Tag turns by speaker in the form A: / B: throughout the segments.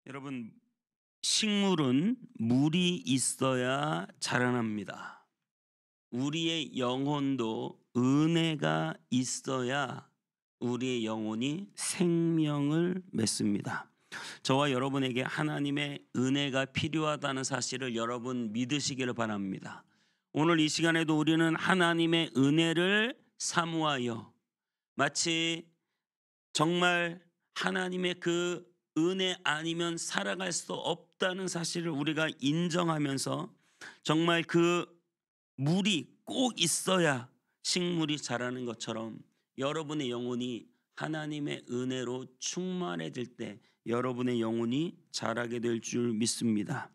A: 여러분, 식물은 물이 있어야 자라납니다. 우리의 영혼도 은혜가 있어야 우리의 영혼이 생명을 맺습니다. 저와 여러분에게 하나님의 은혜가 필요하다는 사실을 여러분 믿으시기를 바랍니다. 오늘 이 시간에도 우리는 하나님의 은혜를 사모하여 마치 정말 하나님의 그 은혜 아니면 살아갈 수 없다는 사실을 우리가 인정하면서 정말 그 물이 꼭 있어야 식물이 자라는 것처럼 여러분의 영혼이 하나님의 은혜로 충만해질 때 여러분의 영혼이 자라게 될 줄 믿습니다.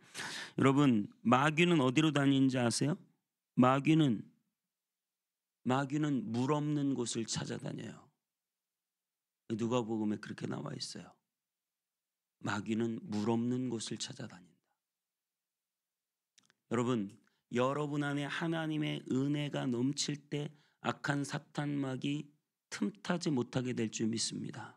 A: 여러분, 마귀는 어디로 다니는지 아세요? 마귀는 물 없는 곳을 찾아다녀요. 누가복음에 그렇게 나와 있어요. 마귀는 물 없는 곳을 찾아다닌다. 여러분 안에 하나님의 은혜가 넘칠 때 악한 사탄 마귀 틈타지 못하게 될 줄 믿습니다.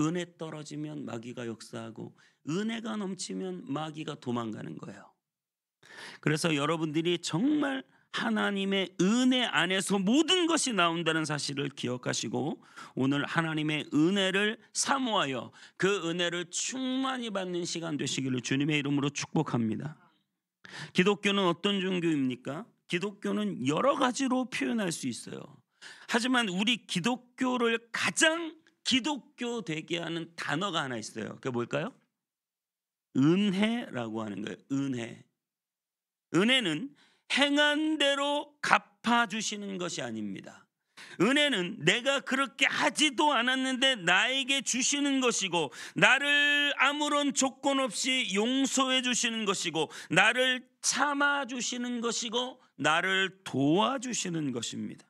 A: 은혜 떨어지면 마귀가 역사하고 은혜가 넘치면 마귀가 도망가는 거예요. 그래서 여러분들이 정말 하나님의 은혜 안에서 모든 것이 나온다는 사실을 기억하시고 오늘 하나님의 은혜를 사모하여 그 은혜를 충만히 받는 시간 되시기를 주님의 이름으로 축복합니다. 기독교는 어떤 종교입니까? 기독교는 여러 가지로 표현할 수 있어요. 하지만 우리 기독교를 가장 기독교 되게 하는 단어가 하나 있어요. 그게 뭘까요? 은혜라고 하는 거예요. 은혜. 은혜는 행한 대로 갚아주시는 것이 아닙니다. 은혜는 내가 그렇게 하지도 않았는데 나에게 주시는 것이고 나를 아무런 조건 없이 용서해 주시는 것이고 나를 참아주시는 것이고 나를 도와주시는 것입니다.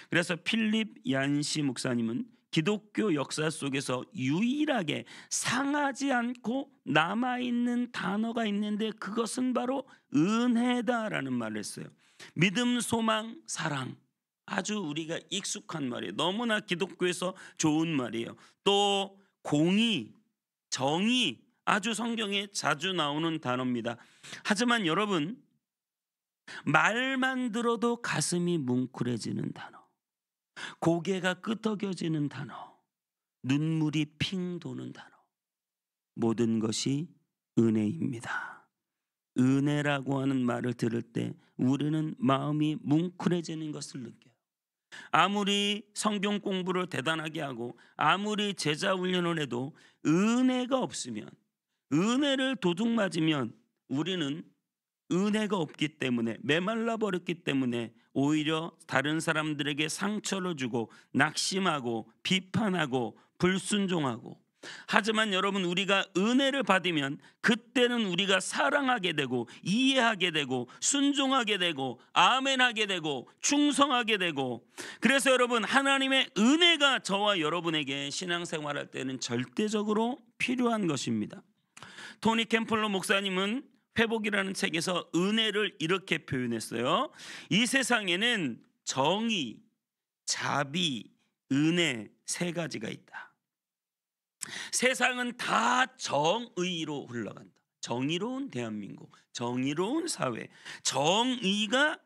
A: 그래서 필립 얀시 목사님은 기독교 역사 속에서 유일하게 상하지 않고 남아있는 단어가 있는데 그것은 바로 은혜다라는 말을 했어요. 믿음, 소망, 사랑, 아주 우리가 익숙한 말이에요. 너무나 기독교에서 좋은 말이에요. 또 공의, 정의, 아주 성경에 자주 나오는 단어입니다. 하지만 여러분, 말만 들어도 가슴이 뭉클해지는 단어, 고개가 끄덕여지는 단어, 눈물이 핑 도는 단어, 모든 것이 은혜입니다. 은혜라고 하는 말을 들을 때 우리는 마음이 뭉클해지는 것을 느껴요. 아무리 성경 공부를 대단하게 하고 아무리 제자 훈련을 해도 은혜가 없으면, 은혜를 도둑맞으면 우리는 은혜가 없기 때문에 메말라 버렸기 때문에 오히려 다른 사람들에게 상처를 주고 낙심하고 비판하고 불순종하고, 하지만 여러분 우리가 은혜를 받으면 그때는 우리가 사랑하게 되고 이해하게 되고 순종하게 되고 아멘하게 되고 충성하게 되고, 그래서 여러분 하나님의 은혜가 저와 여러분에게 신앙생활할 때는 절대적으로 필요한 것입니다. 토니 캠플러 목사님은 회복이라는 책에서 은혜를 이렇게 표현했어요. 이 세상에는 정의, 자비, 은혜 세 가지가 있다. 세상은 다 정의로 흘러간다. 정의로운 대한민국, 정의로운 사회, 정의가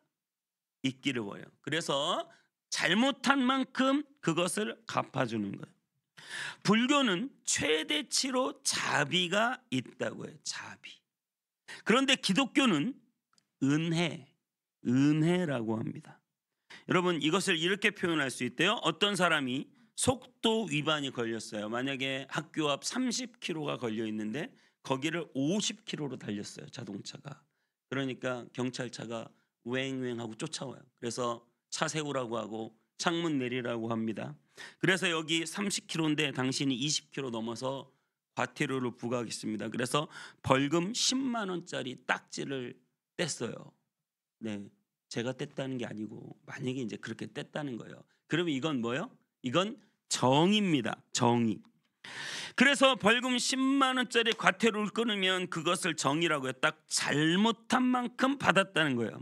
A: 있기를 원해요. 그래서 잘못한 만큼 그것을 갚아주는 거예요. 불교는 최대치로 자비가 있다고 해요. 자비. 그런데 기독교는 은혜라고 합니다. 여러분 이것을 이렇게 표현할 수 있대요. 어떤 사람이 속도 위반이 걸렸어요. 만약에 학교 앞 30km가 걸려 있는데 거기를 50km로 달렸어요. 자동차가. 그러니까 경찰차가 우행우행하고 쫓아와요. 그래서 차 세우라고 하고 창문 내리라고 합니다. 그래서 여기 30km인데 당신이 20km 넘어서 과태료를 부과하겠습니다. 그래서 벌금 10만 원짜리 딱지를 뗐어요. 네, 제가 뗐다는 게 아니고 만약에 이제 그렇게 뗐다는 거예요. 그러면 이건 뭐예요? 이건 정의입니다. 정의. 그래서 벌금 10만 원짜리 과태료를 끊으면 그것을 정의라고 해요. 딱 잘못한 만큼 받았다는 거예요.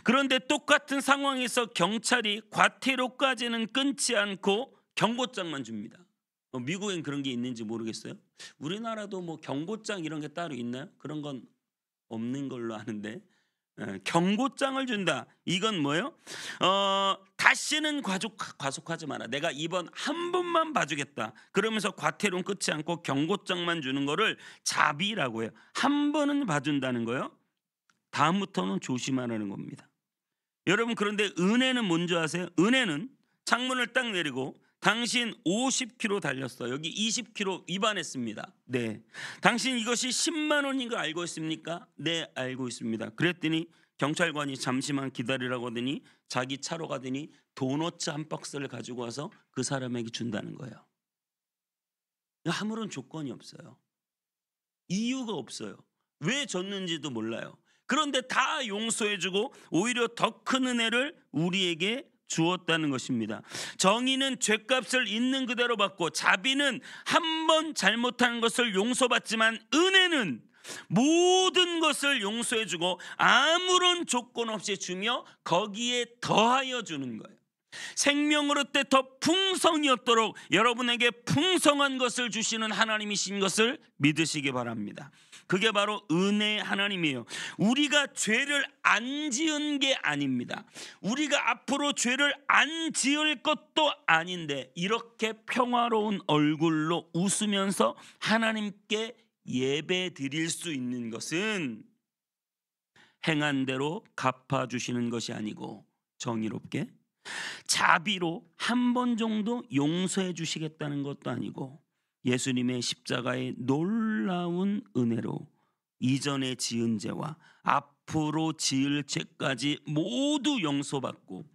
A: 그런데 똑같은 상황에서 경찰이 과태료까지는 끊지 않고 경고장만 줍니다. 미국엔 그런 게 있는지 모르겠어요. 우리나라도 뭐 경고장 이런 게 따로 있나요? 그런 건 없는 걸로 아는데. 경고장을 준다. 이건 뭐예요? 다시는 과속하지 마라. 내가 이번 한 번만 봐주겠다. 그러면서 과태료는 끝이 않고 경고장만 주는 거를 자비라고 해요. 한 번은 봐준다는 거예요. 다음부터는 조심하라는 겁니다. 여러분, 그런데 은혜는 뭔지 아세요? 은혜는 창문을 딱 내리고 당신 50km 달렸어. 여기 20km 위반했습니다. 네. 당신 이것이 10만 원인 거 알고 있습니까? 네, 알고 있습니다. 그랬더니 경찰관이 잠시만 기다리라고 하더니 자기 차로 가더니 도너츠 한 박스를 가지고 와서 그 사람에게 준다는 거예요. 아무런 조건이 없어요. 이유가 없어요. 왜 줬는지도 몰라요. 그런데 다 용서해주고 오히려 더 큰 은혜를 우리에게 주었다는 것입니다. 정의는 죄값을 있는 그대로 받고 자비는 한 번 잘못한 것을 용서받지만 은혜는 모든 것을 용서해주고 아무런 조건 없이 주며 거기에 더하여 주는 거예요. 생명으로 때 더 풍성이 없도록 여러분에게 풍성한 것을 주시는 하나님이신 것을 믿으시기 바랍니다. 그게 바로 은혜의 하나님이에요. 우리가 죄를 안 지은 게 아닙니다. 우리가 앞으로 죄를 안 지을 것도 아닌데 이렇게 평화로운 얼굴로 웃으면서 하나님께 예배 드릴 수 있는 것은 행한 대로 갚아주시는 것이 아니고 정의롭게 자비로 한 번 정도 용서해 주시겠다는 것도 아니고 예수님의 십자가의 놀라운 은혜로 이전에 지은 죄와 앞으로 지을 죄까지 모두 용서받고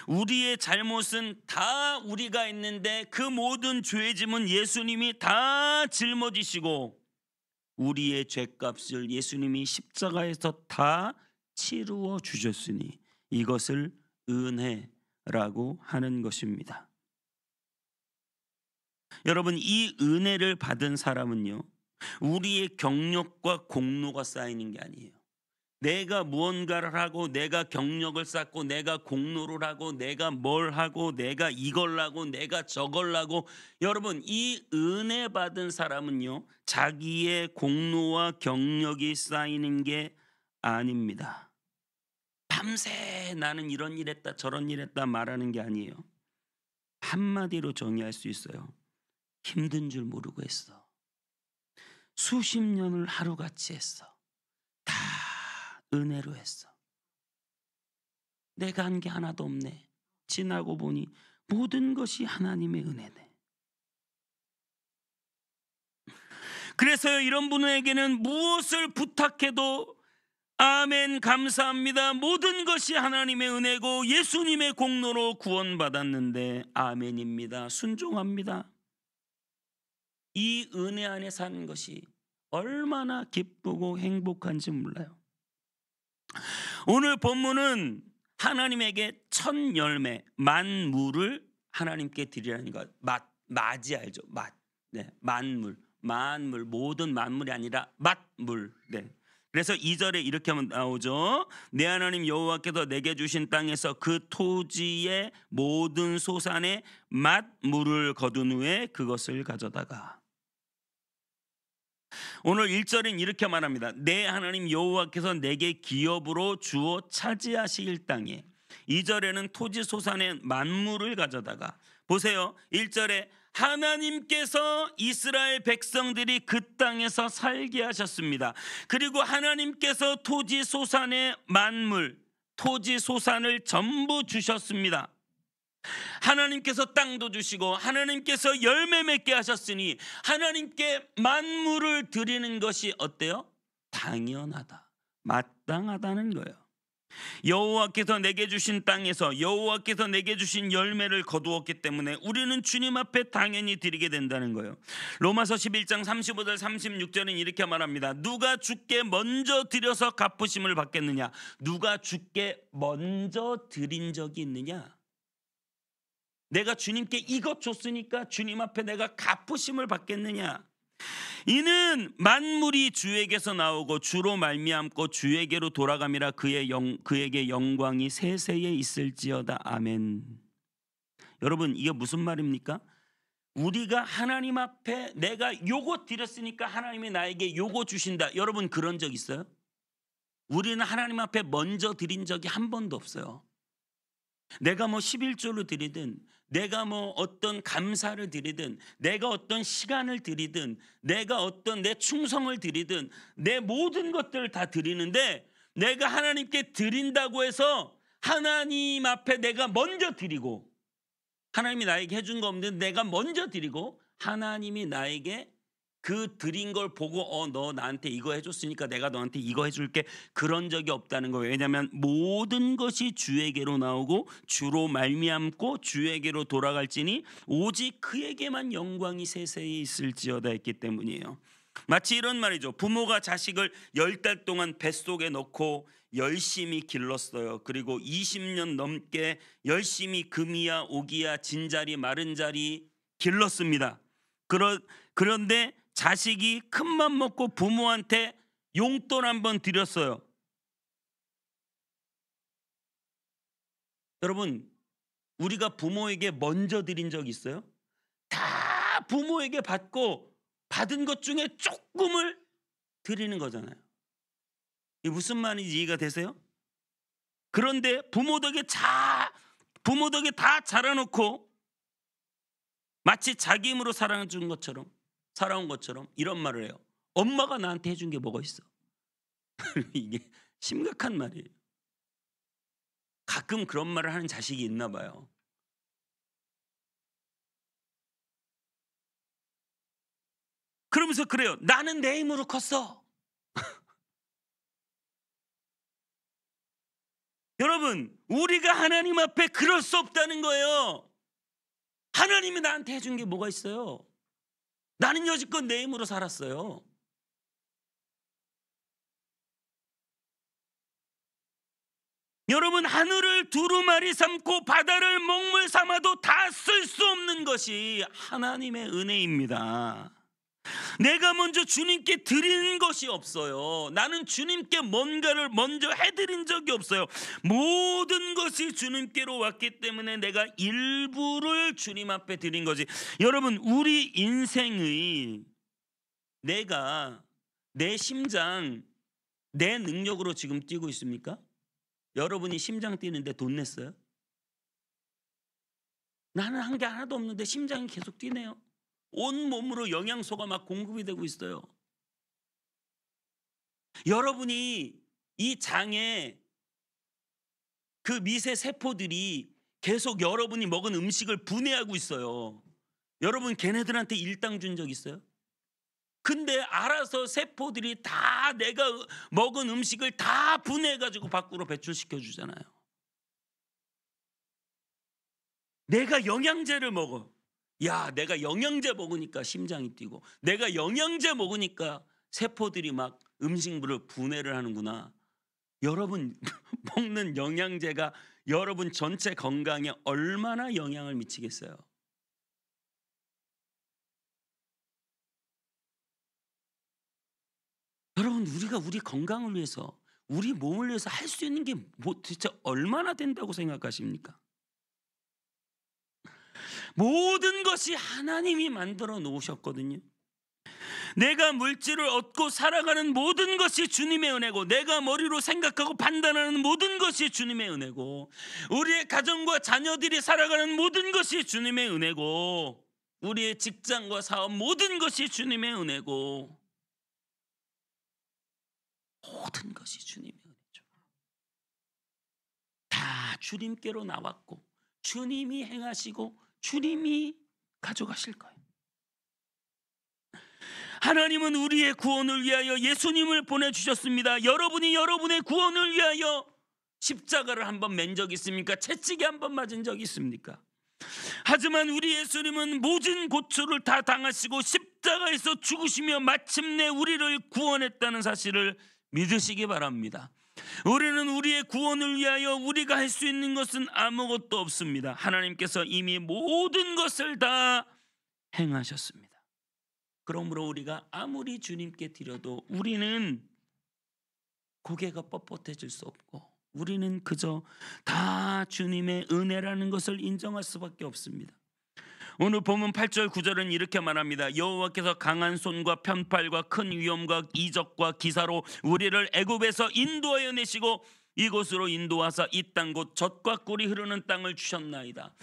A: 우리의 잘못은 다 우리가 있는데 그 모든 죄의 짐은 예수님이 다 짊어지시고 우리의 죄값을 예수님이 십자가에서 다 치루어 주셨으니 이것을 은혜라고 하는 것입니다. 여러분, 이 은혜를 받은 사람은요, 우리의 경력과 공로가 쌓이는 게 아니에요. 내가 무언가를 하고 내가 경력을 쌓고 내가 공로를 하고 내가 뭘 하고 내가 이걸 하고 내가 저걸 하고, 여러분, 이 은혜 받은 사람은요 자기의 공로와 경력이 쌓이는 게 아닙니다. 밤새 나는 이런 일 했다 저런 일 했다 말하는 게 아니에요. 한마디로 정의할 수 있어요. 힘든 줄 모르고 했어. 수십 년을 하루같이 했어. 다 은혜로 했어. 내가 한 게 하나도 없네. 지나고 보니 모든 것이 하나님의 은혜네. 그래서 이런 분에게는 무엇을 부탁해도 아멘 감사합니다. 모든 것이 하나님의 은혜고 예수님의 공로로 구원받았는데 아멘입니다. 순종합니다. 이 은혜 안에 사는 것이 얼마나 기쁘고 행복한지 몰라요. 오늘 본문은 하나님에게 첫 열매 만물을 하나님께 드리라는 것. 맛이 알죠? 맛. 네, 만물 모든 만물이 아니라 맛물. 네. 그래서 2절에 이렇게 하면 나오죠. 내 하나님 여호와께서 내게 주신 땅에서 그 토지의 모든 소산의 맛물을 거둔 후에 그것을 가져다가. 오늘 1절은 이렇게 말합니다. 내 하나님 여호와께서 내게 기업으로 주어 차지하실 땅에. 2절에는 토지 소산의 만물을 가져다가. 보세요. 1절에 하나님께서 이스라엘 백성들이 그 땅에서 살게 하셨습니다. 그리고 하나님께서 토지 소산의 만물, 토지 소산을 전부 주셨습니다. 하나님께서 땅도 주시고 하나님께서 열매 맺게 하셨으니 하나님께 만물을 드리는 것이 어때요? 당연하다, 마땅하다는 거예요. 여호와께서 내게 주신 땅에서 여호와께서 내게 주신 열매를 거두었기 때문에 우리는 주님 앞에 당연히 드리게 된다는 거예요. 로마서 11장 35절 36절은 이렇게 말합니다. 누가 주께 먼저 드려서 갚으심을 받겠느냐? 누가 주께 먼저 드린 적이 있느냐? 내가 주님께 이것 줬으니까 주님 앞에 내가 갚으심을 받겠느냐? 이는 만물이 주에게서 나오고 주로 말미암고 주에게로 돌아감이라 그에게 영광이 세세에 있을지어다. 아멘. 여러분, 이게 무슨 말입니까? 우리가 하나님 앞에 내가 요거 드렸으니까 하나님이 나에게 요거 주신다. 여러분 그런 적 있어요? 우리는 하나님 앞에 먼저 드린 적이 한 번도 없어요. 내가 뭐 11조를 드리든, 내가 뭐 어떤 감사를 드리든, 내가 어떤 시간을 드리든, 내가 어떤 내 충성을 드리든, 내 모든 것들을 다 드리는데, 내가 하나님께 드린다고 해서 하나님 앞에 내가 먼저 드리고, 하나님이 나에게 해준 거 없는데 내가 먼저 드리고, 하나님이 나에게 그 드린 걸 보고 너 나한테 이거 해줬으니까 내가 너한테 이거 해줄게, 그런 적이 없다는 거예요. 왜냐하면 모든 것이 주에게로 나오고 주로 말미암고 주에게로 돌아갈지니 오직 그에게만 영광이 세세히 있을지어다 했기 때문이에요. 마치 이런 말이죠. 부모가 자식을 10달 동안 뱃속에 넣고 열심히 길렀어요. 그리고 20년 넘게 열심히 금이야 오기야 진자리 마른자리 길렀습니다. 그런데 자식이 큰맘 먹고 부모한테 용돈 한번 드렸어요. 여러분, 우리가 부모에게 먼저 드린 적 있어요? 다 부모에게 받고 받은 것 중에 조금을 드리는 거잖아요. 이게 무슨 말인지 이해가 되세요? 그런데 부모 덕에 다 자라놓고 마치 자기 힘으로 살아준 것처럼, 살아온 것처럼 이런 말을 해요. 엄마가 나한테 해준 게 뭐가 있어? 이게 심각한 말이에요. 가끔 그런 말을 하는 자식이 있나 봐요. 그러면서 그래요. 나는 내 힘으로 컸어. 여러분, 우리가 하나님 앞에 그럴 수 없다는 거예요. 하나님이 나한테 해준 게 뭐가 있어요? 나는 여지껏 내 힘으로 살았어요. 여러분, 하늘을 두루마리 삼고 바다를 먹물 삼아도 다 쓸 수 없는 것이 하나님의 은혜입니다. 내가 먼저 주님께 드린 것이 없어요. 나는 주님께 뭔가를 먼저 해드린 적이 없어요. 모든 것이 주님께로 왔기 때문에 내가 일부를 주님 앞에 드린 거지. 여러분, 우리 인생의 내가 내 심장 내 능력으로 지금 뛰고 있습니까? 여러분이 심장 뛰는데 돈 냈어요? 나는 한 게 하나도 없는데 심장이 계속 뛰네요. 온 몸으로 영양소가 막 공급이 되고 있어요. 여러분이 이 장에 그 미세 세포들이 계속 여러분이 먹은 음식을 분해하고 있어요. 여러분 걔네들한테 일당 준 적 있어요? 근데 알아서 세포들이 다 내가 먹은 음식을 다 분해해가지고 밖으로 배출시켜 주잖아요. 내가 영양제를 먹어. 야, 내가 영양제 먹으니까 심장이 뛰고, 내가 영양제 먹으니까 세포들이 막 음식물을 분해를 하는구나. 여러분 먹는 영양제가 여러분 전체 건강에 얼마나 영향을 미치겠어요? 여러분, 우리가 우리 건강을 위해서, 우리 몸을 위해서 할 수 있는 게 뭐 진짜 얼마나 된다고 생각하십니까? 모든 것이 하나님이 만들어 놓으셨거든요. 내가 물질을 얻고 살아가는 모든 것이 주님의 은혜고, 내가 머리로 생각하고 판단하는 모든 것이 주님의 은혜고, 우리의 가정과 자녀들이 살아가는 모든 것이 주님의 은혜고, 우리의 직장과 사업 모든 것이 주님의 은혜고, 모든 것이 주님의 은혜죠. 다 주님께로 나왔고 주님이 행하시고 주님이 가져가실 거예요. 하나님은 우리의 구원을 위하여 예수님을 보내주셨습니다. 여러분이 여러분의 구원을 위하여 십자가를 한번 맨 적 있습니까? 채찍에 한번 맞은 적 있습니까? 하지만 우리 예수님은 모든 고초를 다 당하시고 십자가에서 죽으시며 마침내 우리를 구원했다는 사실을 믿으시기 바랍니다. 우리는 우리의 구원을 위하여 우리가 할 수 있는 것은 아무것도 없습니다. 하나님께서 이미 모든 것을 다 행하셨습니다. 그러므로 우리가 아무리 주님께 드려도 우리는 고개가 뻣뻣해질 수 없고, 우리는 그저 다 주님의 은혜라는 것을 인정할 수밖에 없습니다. 오늘 본문 8절 9절은 이렇게 말합니다. 여호와께서 강한 손과 편팔과 큰 위엄과 이적과 기사로 우리를 애굽에서 인도하여 내시고 이곳으로 인도하사 이 땅 곧 젖과 꿀이 흐르는 땅을 주셨나이다.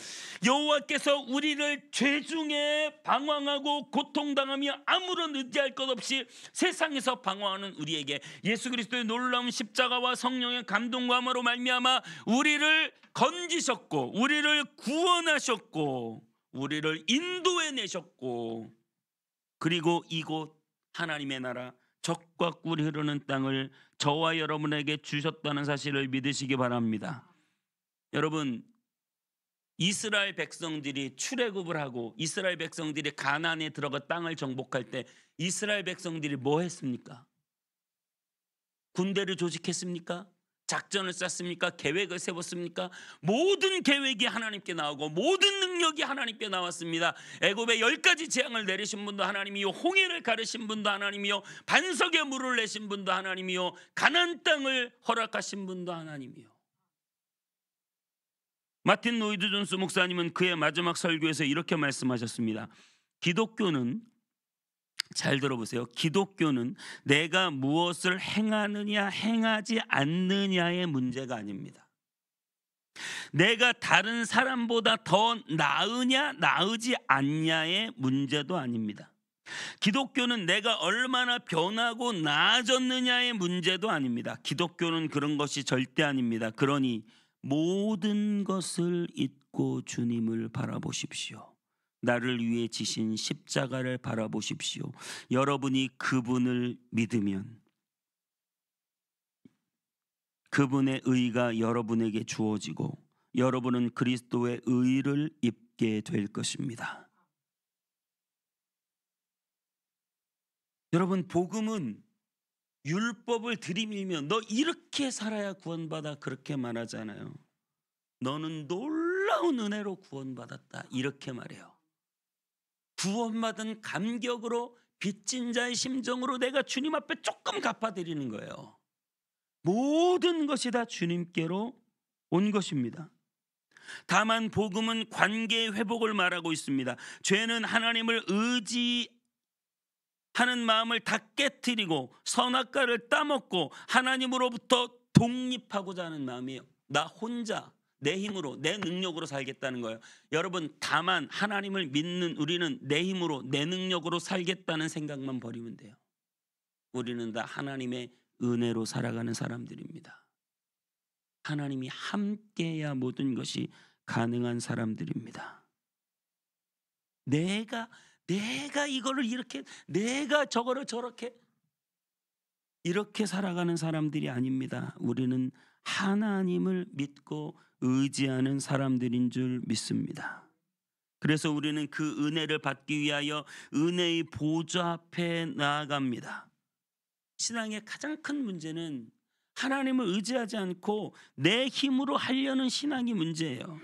A: 여호와께서 우리를 죄 중에 방황하고 고통당하며 아무런 의지할 것 없이 세상에서 방황하는 우리에게 예수 그리스도의 놀라운 십자가와 성령의 감동감으로 말미암아 우리를 건지셨고 우리를 구원하셨고 우리를 인도해 내셨고 그리고 이곳 하나님의 나라 젖과 꿀이 흐르는 땅을 저와 여러분에게 주셨다는 사실을 믿으시기 바랍니다. 여러분, 이스라엘 백성들이 출애굽을 하고 이스라엘 백성들이 가나안에 들어가 땅을 정복할 때 이스라엘 백성들이 뭐 했습니까? 군대를 조직했습니까? 작전을 짰습니까? 계획을 세웠습니까? 모든 계획이 하나님께 나오고 모든 능력이 하나님께 나왔습니다. 애굽에 10가지 재앙을 내리신 분도 하나님이요, 홍해를 가르신 분도 하나님이요, 반석에 물을 내신 분도 하나님이요, 가나안 땅을 허락하신 분도 하나님이요. 마틴 로이드 존스 목사님은 그의 마지막 설교에서 이렇게 말씀하셨습니다. 기독교는, 잘 들어보세요, 기독교는 내가 무엇을 행하느냐 행하지 않느냐의 문제가 아닙니다. 내가 다른 사람보다 더 나으냐 나으지 않냐의 문제도 아닙니다. 기독교는 내가 얼마나 변하고 나아졌느냐의 문제도 아닙니다. 기독교는 그런 것이 절대 아닙니다. 그러니 모든 것을 잊고 주님을 바라보십시오. 나를 위해 지신 십자가를 바라보십시오. 여러분이 그분을 믿으면 그분의 의가 여러분에게 주어지고 여러분은 그리스도의 의를 입게 될 것입니다. 여러분, 복음은 율법을 들이밀며 너 이렇게 살아야 구원받아 그렇게 말하잖아요. 너는 놀라운 은혜로 구원받았다 이렇게 말해요. 구원받은 감격으로 빚진 자의 심정으로 내가 주님 앞에 조금 갚아드리는 거예요. 모든 것이 다 주님께로 온 것입니다. 다만 복음은 관계의 회복을 말하고 있습니다. 죄는 하나님을 의지하는 마음을 다 깨트리고 선악과를 따먹고 하나님으로부터 독립하고자 하는 마음이에요. 나 혼자 내 힘으로 내 능력으로 살겠다는 거예요. 여러분, 다만 하나님을 믿는 우리는 내 힘으로 내 능력으로 살겠다는 생각만 버리면 돼요. 우리는 다 하나님의 은혜로 살아가는 사람들입니다. 하나님이 함께해야 모든 것이 가능한 사람들입니다. 내가 이거를 이렇게, 내가 저거를 저렇게, 이렇게 살아가는 사람들이 아닙니다. 우리는 하나님을 믿고 의지하는 사람들인 줄 믿습니다. 그래서 우리는 그 은혜를 받기 위하여 은혜의 보좌 앞에 나아갑니다. 신앙의 가장 큰 문제는 하나님을 의지하지 않고 내 힘으로 하려는 신앙이 문제예요.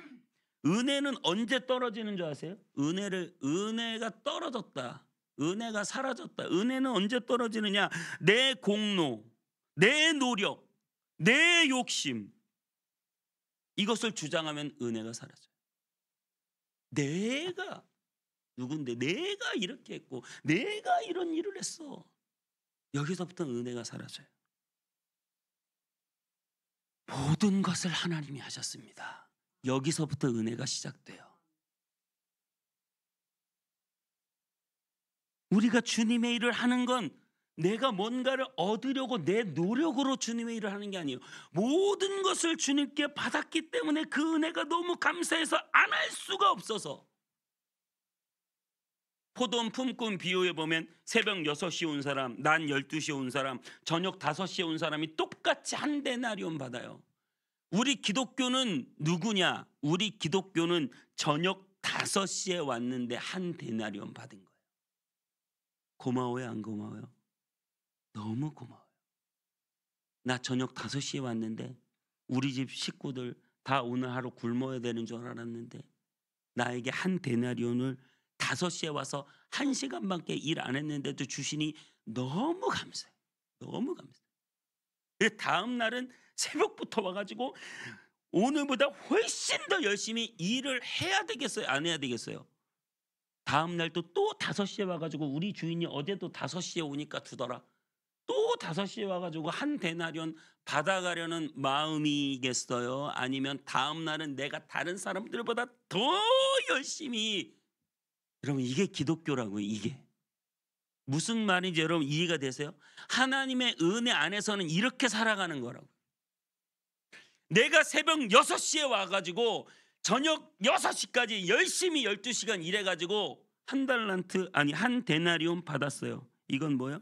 A: 은혜는 언제 떨어지는 줄 아세요? 은혜가 떨어졌다, 은혜가 사라졌다. 은혜는 언제 떨어지느냐? 내 공로, 내 노력, 내 욕심, 이것을 주장하면 은혜가 사라져요. 내가 누군데, 내가 이렇게 했고 내가 이런 일을 했어, 여기서부터 은혜가 사라져요. 모든 것을 하나님이 하셨습니다. 여기서부터 은혜가 시작돼요. 우리가 주님의 일을 하는 건 내가 뭔가를 얻으려고 내 노력으로 주님의 일을 하는 게 아니에요. 모든 것을 주님께 받았기 때문에 그 은혜가 너무 감사해서 안 할 수가 없어서. 포도원 품꾼 비유에 보면 새벽 6시에 온 사람, 낮 12시에 온 사람, 저녁 5시에 온 사람이 똑같이 한 데나리온 받아요. 우리 기독교는 누구냐? 우리 기독교는 저녁 5시에 왔는데 한 데나리온 받은 거예요. 고마워요, 안 고마워요? 너무 고마워요. 나 저녁 5시에 왔는데 우리 집 식구들 다 오늘 하루 굶어야 되는 줄 알았는데 나에게 한 데나리온을 5시에 와서 1시간밖에 일 안 했는데도 주시니 너무 감사해요. 너무 감사해요. 다음 날은 새벽부터 와가지고 오늘보다 훨씬 더 열심히 일을 해야 되겠어요? 안 해야 되겠어요? 다음 날 또 5시에 와 가지고 우리 주인이 어제도 5시에 오니까 두더라. 또 5시에 와 가지고 한 데나리온 받아가려는 마음이겠어요? 아니면 다음 날은 내가 다른 사람들보다 더 열심히. 여러분 이게 기독교라고요, 이게. 무슨 말인지 여러분 이해가 되세요? 하나님의 은혜 안에서는 이렇게 살아가는 거라고. 내가 새벽 6시에 와 가지고 저녁 6시까지 열심히 12시간 일해 가지고 한 달란트, 아니 한 데나리온 받았어요. 이건 뭐야?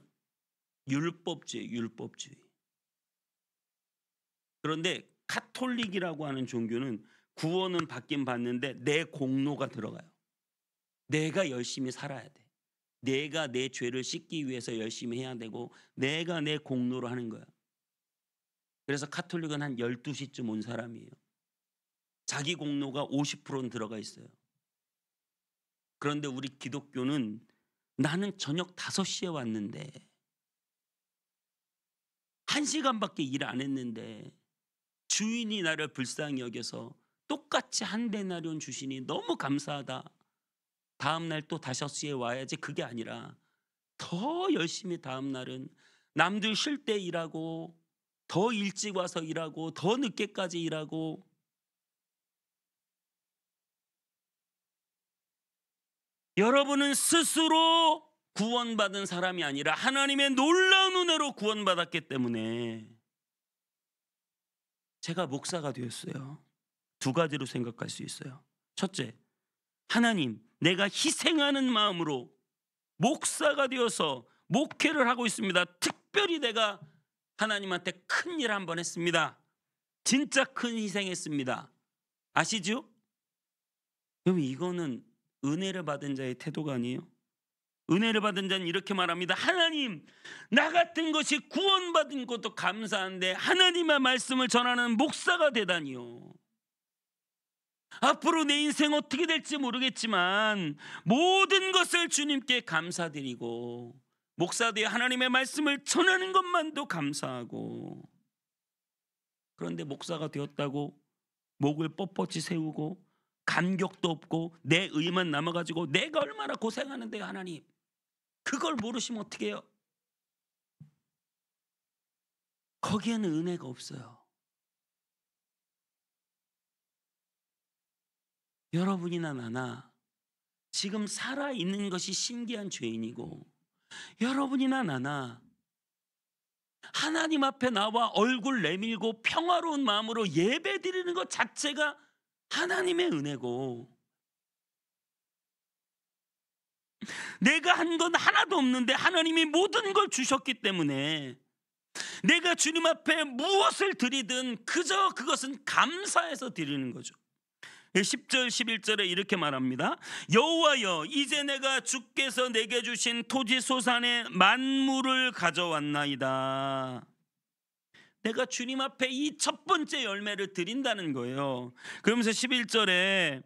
A: 율법주의, 율법주의. 그런데 카톨릭이라고 하는 종교는 구원은 받긴 받는데 내 공로가 들어가요. 내가 열심히 살아야 돼. 내가 내 죄를 씻기 위해서 열심히 해야 되고 내가 내 공로로 하는 거야. 그래서 카톨릭은 한 12시쯤 온 사람이에요. 자기 공로가 50%는 들어가 있어요. 그런데 우리 기독교는 나는 저녁 5시에 왔는데 1시간밖에 일 안 했는데 주인이 나를 불쌍히 여겨서 똑같이 한 데나리온 주시니 너무 감사하다. 다음 날 또 5시에 와야지. 그게 아니라 더 열심히 다음 날은 남들 쉴 때 일하고 더 일찍 와서 일하고 더 늦게까지 일하고. 여러분은 스스로 구원받은 사람이 아니라 하나님의 놀라운 은혜로 구원받았기 때문에. 제가 목사가 되었어요. 두 가지로 생각할 수 있어요. 첫째, 하나님, 내가 희생하는 마음으로 목사가 되어서 목회를 하고 있습니다. 특별히 내가 하나님한테 큰 일 한번 했습니다. 진짜 큰 희생했습니다. 아시죠? 그럼 이거는 은혜를 받은 자의 태도가 아니에요? 은혜를 받은 자는 이렇게 말합니다. 하나님, 나 같은 것이 구원받은 것도 감사한데 하나님의 말씀을 전하는 목사가 되다니요. 앞으로 내 인생 어떻게 될지 모르겠지만 모든 것을 주님께 감사드리고 목사되어 하나님의 말씀을 전하는 것만도 감사하고. 그런데 목사가 되었다고 목을 뻣뻣이 세우고 감격도 없고 내 의만 남아가지고 내가 얼마나 고생하는데요, 하나님. 그걸 모르시면 어떻게 해요? 거기에는 은혜가 없어요. 여러분이나 나나 지금 살아있는 것이 신기한 죄인이고, 여러분이나 나나 하나님 앞에 나와 얼굴 내밀고 평화로운 마음으로 예배 드리는 것 자체가 하나님의 은혜고, 내가 한 건 하나도 없는데 하나님이 모든 걸 주셨기 때문에 내가 주님 앞에 무엇을 드리든 그저 그것은 감사해서 드리는 거죠. 10절 11절에 이렇게 말합니다. 여호와여, 이제 내가 주께서 내게 주신 토지 소산의 만물을 가져왔나이다. 내가 주님 앞에 이 첫 번째 열매를 드린다는 거예요. 그러면서 11절에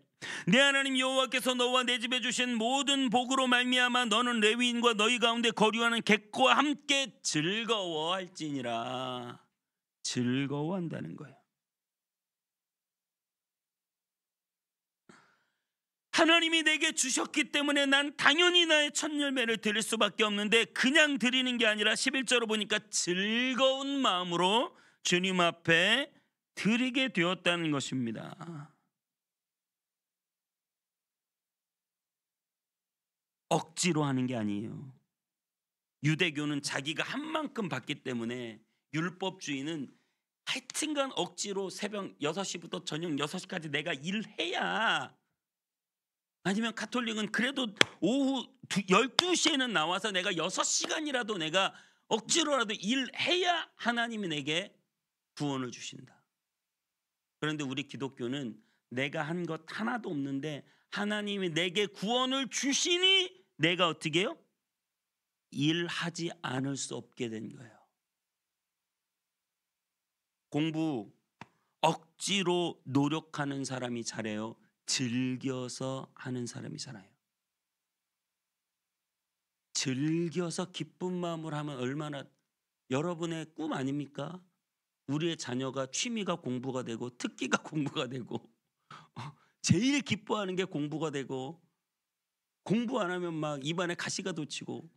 A: 내 하나님 여호와께서 너와 내 집에 주신 모든 복으로 말미암아 너는 레위인과 너희 가운데 거류하는 객과 함께 즐거워할지니라. 즐거워한다는 거예요. 하나님이 내게 주셨기 때문에 난 당연히 나의 첫 열매를 드릴 수밖에 없는데 그냥 드리는 게 아니라 11절로 보니까 즐거운 마음으로 주님 앞에 드리게 되었다는 것입니다. 억지로 하는 게 아니에요. 유대교는 자기가 한 만큼 받기 때문에, 율법주의는 하여튼간 억지로 새벽 6시부터 저녁 6시까지 내가 일해야, 아니면 카톨릭은 그래도 오후 12시에는 나와서 내가 6시간이라도 내가 억지로라도 일해야 하나님이 내게 구원을 주신다. 그런데 우리 기독교는 내가 한 것 하나도 없는데 하나님이 내게 구원을 주시니 내가 어떻게 해요? 일하지 않을 수 없게 된 거예요. 공부 억지로 노력하는 사람이 잘해요? 즐겨서 하는 사람이 잘해요? 즐겨서 기쁜 마음으로 하면 얼마나, 여러분의 꿈 아닙니까? 우리의 자녀가 취미가 공부가 되고 특기가 공부가 되고 제일 기뻐하는 게 공부가 되고 공부 안 하면 막 입안에 가시가 돋치고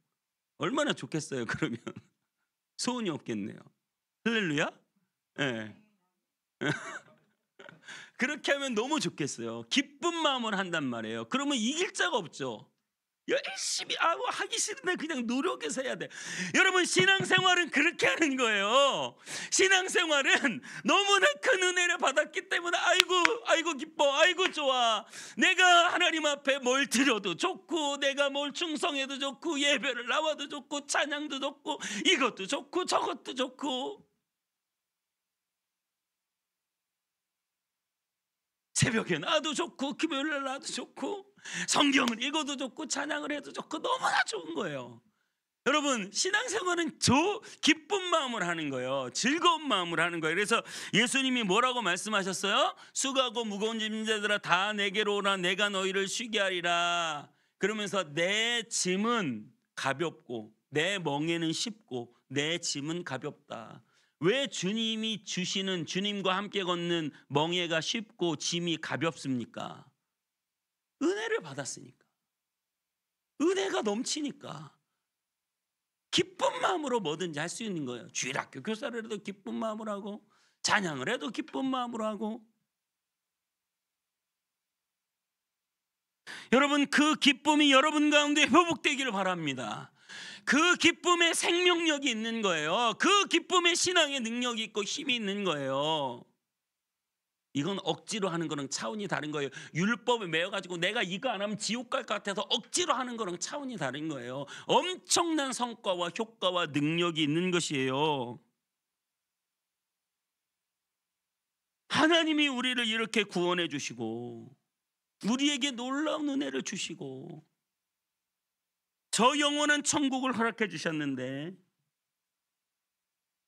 A: 얼마나 좋겠어요. 그러면 소원이 없겠네요. 할렐루야. 예. 그렇게 하면 너무 좋겠어요. 기쁜 마음으로 한단 말이에요. 그러면 이길 자가 없죠. 열심히 하기 싫은데 그냥 노력해서 해야 돼. 여러분, 신앙생활은 그렇게 하는 거예요. 신앙생활은 너무나 큰 은혜를 받았기 때문에 아이고 기뻐, 아이고 좋아. 내가 하나님 앞에 뭘 드려도 좋고, 내가 뭘 충성해도 좋고, 예배를 나와도 좋고, 찬양도 좋고, 이것도 좋고 저것도 좋고, 새벽에 나도 좋고, 금요일날 나도 좋고, 성경을 읽어도 좋고, 찬양을 해도 좋고, 너무나 좋은 거예요. 여러분, 신앙생활은 기쁜 마음으로 하는 거예요. 즐거운 마음으로 하는 거예요. 그래서 예수님이 뭐라고 말씀하셨어요? 수고하고 무거운 짐진 자들아 다 내게로 오라, 내가 너희를 쉬게 하리라. 그러면서 내 짐은 가볍고 내 멍에는 쉽고 내 짐은 가볍다. 왜 주님이 주시는, 주님과 함께 걷는 멍에가 쉽고 짐이 가볍습니까? 은혜를 받았으니까. 은혜가 넘치니까. 기쁜 마음으로 뭐든지 할 수 있는 거예요. 주일학교 교사를 해도 기쁜 마음으로 하고, 찬양을 해도 기쁜 마음으로 하고. 여러분, 그 기쁨이 여러분 가운데 회복되기를 바랍니다. 그 기쁨에 생명력이 있는 거예요. 그 기쁨에 신앙의 능력이 있고 힘이 있는 거예요. 이건 억지로 하는 거랑 차원이 다른 거예요. 율법에 매여가지고 내가 이거 안 하면 지옥 갈 것 같아서 억지로 하는 거랑 차원이 다른 거예요. 엄청난 성과와 효과와 능력이 있는 것이에요. 하나님이 우리를 이렇게 구원해 주시고 우리에게 놀라운 은혜를 주시고 저 영원한 천국을 허락해 주셨는데,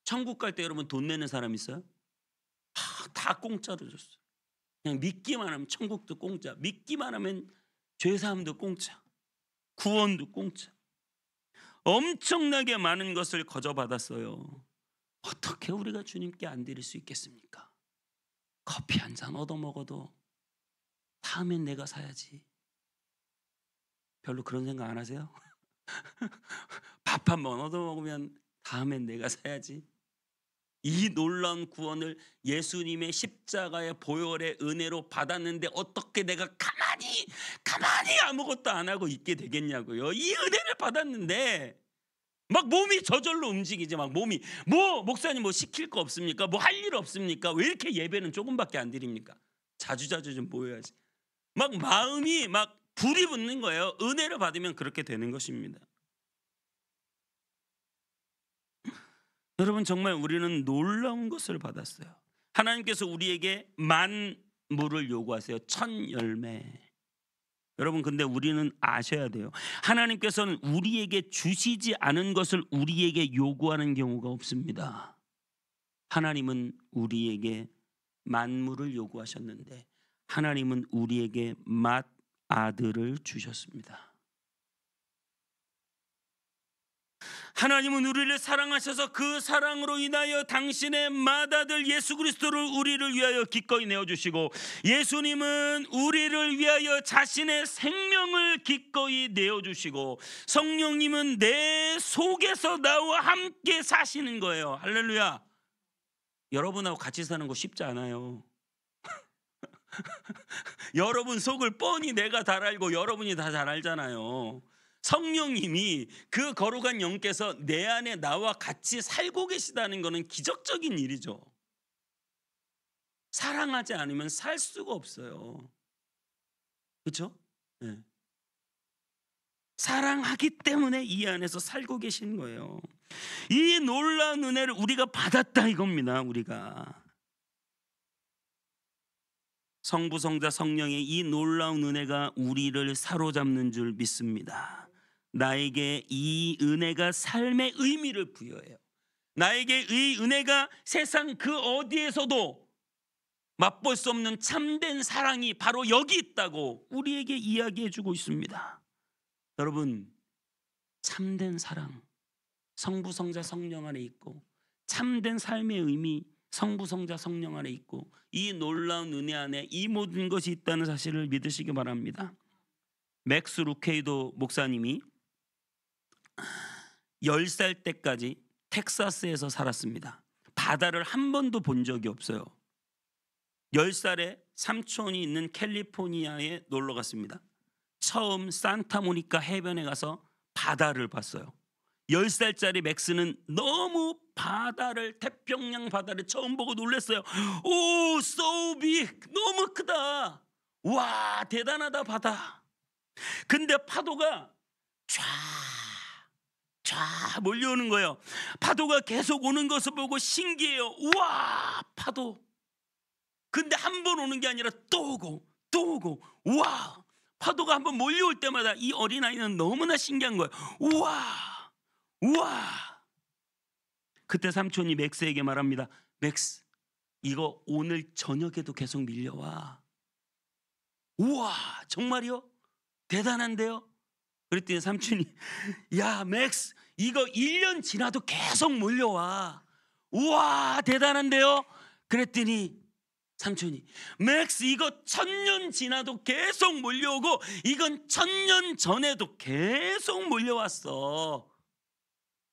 A: 천국 갈 때 여러분 돈 내는 사람 있어요? 다 공짜로 줬어요. 그냥 믿기만 하면 천국도 공짜, 믿기만 하면 죄사함도 공짜, 구원도 공짜. 엄청나게 많은 것을 거저받았어요. 어떻게 우리가 주님께 안 드릴 수 있겠습니까? 커피 한 잔 얻어먹어도 다음엔 내가 사야지. 별로 그런 생각 안 하세요? 밥 한 번 얻어먹으면 다음엔 내가 사야지. 이 놀라운 구원을 예수님의 십자가의 보혈의 은혜로 받았는데 어떻게 내가 가만히 아무것도 안 하고 있게 되겠냐고요. 이 은혜를 받았는데 막 몸이 저절로 움직이지. 막 몸이 목사님 뭐 시킬 거 없습니까? 뭐 할 일 없습니까? 왜 이렇게 예배는 조금밖에 안 드립니까? 자주자주 좀 모여야지. 막 마음이 막 불이 붙는 거예요. 은혜를 받으면 그렇게 되는 것입니다. 여러분, 정말 우리는 놀라운 것을 받았어요. 하나님께서 우리에게 만물을 요구하세요. 천 열매. 여러분, 근데 우리는 아셔야 돼요. 하나님께서는 우리에게 주시지 않은 것을 우리에게 요구하는 경우가 없습니다. 하나님은 우리에게 만물을 요구하셨는데 하나님은 우리에게 맏아들을 주셨습니다. 하나님은 우리를 사랑하셔서 그 사랑으로 인하여 당신의 맏아들 예수 그리스도를 우리를 위하여 기꺼이 내어주시고, 예수님은 우리를 위하여 자신의 생명을 기꺼이 내어주시고, 성령님은 내 속에서 나와 함께 사시는 거예요. 할렐루야. 여러분하고 같이 사는 거 쉽지 않아요. 여러분 속을 뻔히 내가 잘 알고 여러분이 다 잘 알잖아요. 성령님이 그 거룩한 영께서 내 안에 나와 같이 살고 계시다는 것은 기적적인 일이죠. 사랑하지 않으면 살 수가 없어요. 그렇죠? 네. 사랑하기 때문에 이 안에서 살고 계신 거예요. 이 놀라운 은혜를 우리가 받았다 이겁니다. 우리가 성부, 성자, 성령의 이 놀라운 은혜가 우리를 사로잡는 줄 믿습니다. 나에게 이 은혜가 삶의 의미를 부여해요. 나에게 이 은혜가 세상 그 어디에서도 맛볼 수 없는 참된 사랑이 바로 여기 있다고 우리에게 이야기해 주고 있습니다. 여러분, 참된 사랑 성부, 성자, 성령 안에 있고, 참된 삶의 의미 성부, 성자, 성령 안에 있고, 이 놀라운 은혜 안에 이 모든 것이 있다는 사실을 믿으시기 바랍니다. 맥스 루케이도 목사님이 10살 때까지 텍사스에서 살았습니다. 바다를 한 번도 본 적이 없어요. 10살에 삼촌이 있는 캘리포니아에 놀러 갔습니다. 처음 산타모니카 해변에 가서 바다를 봤어요. 10살짜리 맥스는 너무 바다를, 태평양 바다를 처음 보고 놀랐어요. 오, so big, 너무 크다. 와, 대단하다 바다. 근데 파도가 쫙 몰려오는 거예요. 파도가 계속 오는 것을 보고 신기해요. 우와, 파도. 근데 한 번 오는 게 아니라 또 오고 또 오고. 우와, 파도가 한 번 몰려올 때마다 이 어린아이는 너무나 신기한 거예요. 우와, 우와. 그때 삼촌이 맥스에게 말합니다. 맥스, 이거 오늘 저녁에도 계속 밀려와. 우와, 정말이요? 대단한데요? 그랬더니 삼촌이, 야 맥스, 이거 1년 지나도 계속 몰려와. 우와, 대단한데요? 그랬더니 삼촌이, 맥스, 이거 1000년 지나도 계속 몰려오고 이건 1000년 전에도 계속 몰려왔어.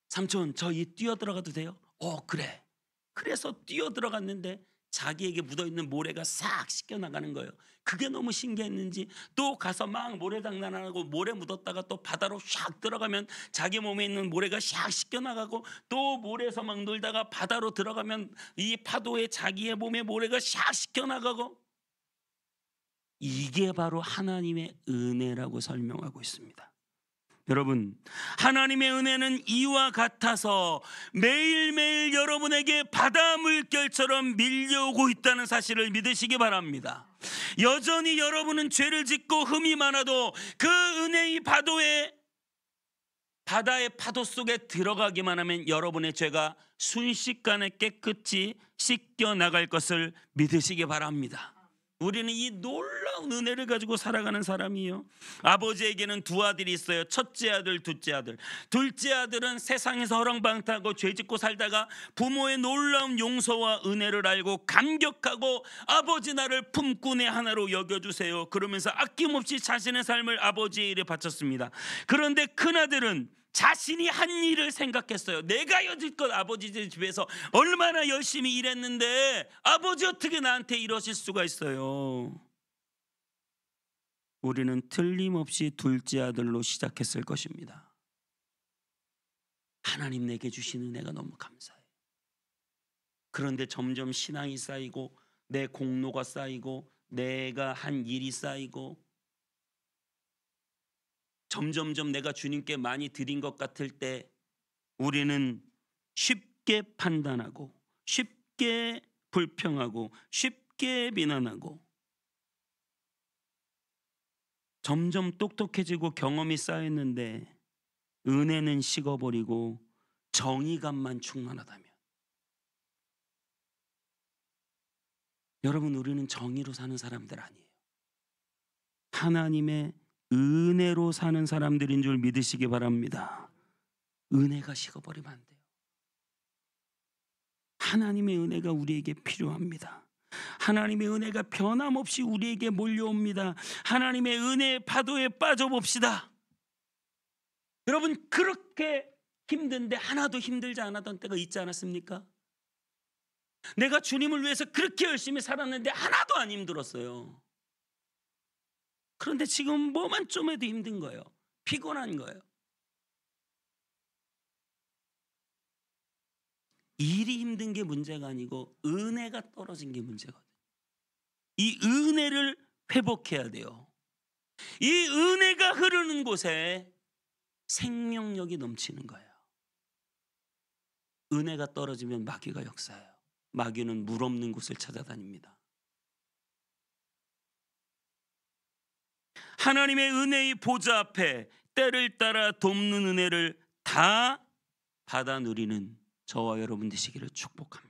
A: 삼촌, 저 이 뛰어 들어가도 돼요? 그래. 그래서 뛰어 들어갔는데 자기에게 묻어있는 모래가 싹 씻겨나가는 거예요. 그게 너무 신기했는지 또 가서 막 모래장난하고 모래 묻었다가 또 바다로 샥 들어가면 자기 몸에 있는 모래가 샥 씻겨나가고, 또 모래에서 막 놀다가 바다로 들어가면 이 파도에 자기의 몸에 모래가 샥 씻겨나가고. 이게 바로 하나님의 은혜라고 설명하고 있습니다. 여러분, 하나님의 은혜는 이와 같아서 매일매일 여러분에게 바다 물결처럼 밀려오고 있다는 사실을 믿으시기 바랍니다. 여전히 여러분은 죄를 짓고 흠이 많아도 그 은혜의 바다의 파도 속에 들어가기만 하면 여러분의 죄가 순식간에 깨끗이 씻겨 나갈 것을 믿으시기 바랍니다. 우리는 이 놀라운 은혜를 가지고 살아가는 사람이에요. 아버지에게는 두 아들이 있어요. 첫째 아들, 둘째 아들. 둘째 아들은 세상에서 허랑방탕하고 죄짓고 살다가 부모의 놀라운 용서와 은혜를 알고 감격하고, 아버지 나를 품꾼의 하나로 여겨주세요 그러면서 아낌없이 자신의 삶을 아버지의 일에 바쳤습니다. 그런데 큰아들은 자신이 한 일을 생각했어요. 내가 여지껏 아버지 집에서 얼마나 열심히 일했는데 아버지 어떻게 나한테 이러실 수가 있어요. 우리는 틀림없이 둘째 아들로 시작했을 것입니다. 하나님 내게 주신 은혜가 너무 감사해요. 그런데 점점 신앙이 쌓이고 내 공로가 쌓이고 내가 한 일이 쌓이고 점점점 내가 주님께 많이 드린 것 같을 때 우리는 쉽게 판단하고 쉽게 불평하고 쉽게 비난하고, 점점 똑똑해지고 경험이 쌓였는데 은혜는 식어버리고 정의감만 충만하다면, 여러분, 우리는 정의로 사는 사람들 아니에요. 하나님의 은혜로 사는 사람들인 줄 믿으시기 바랍니다. 은혜가 식어버리면 안 돼요. 하나님의 은혜가 우리에게 필요합니다. 하나님의 은혜가 변함없이 우리에게 몰려옵니다. 하나님의 은혜의 파도에 빠져봅시다. 여러분, 그렇게 힘든데 하나도 힘들지 않았던 때가 있지 않았습니까? 내가 주님을 위해서 그렇게 열심히 살았는데 하나도 안 힘들었어요. 그런데 지금 뭐만 좀 해도 힘든 거예요. 피곤한 거예요. 일이 힘든 게 문제가 아니고 은혜가 떨어진 게 문제거든요. 이 은혜를 회복해야 돼요. 이 은혜가 흐르는 곳에 생명력이 넘치는 거예요. 은혜가 떨어지면 마귀가 역사해요. 마귀는 물 없는 곳을 찾아다닙니다. 하나님의 은혜의 보좌 앞에 때를 따라 돕는 은혜를 다 받아 누리는 저와 여러분 되시기를 축복합니다.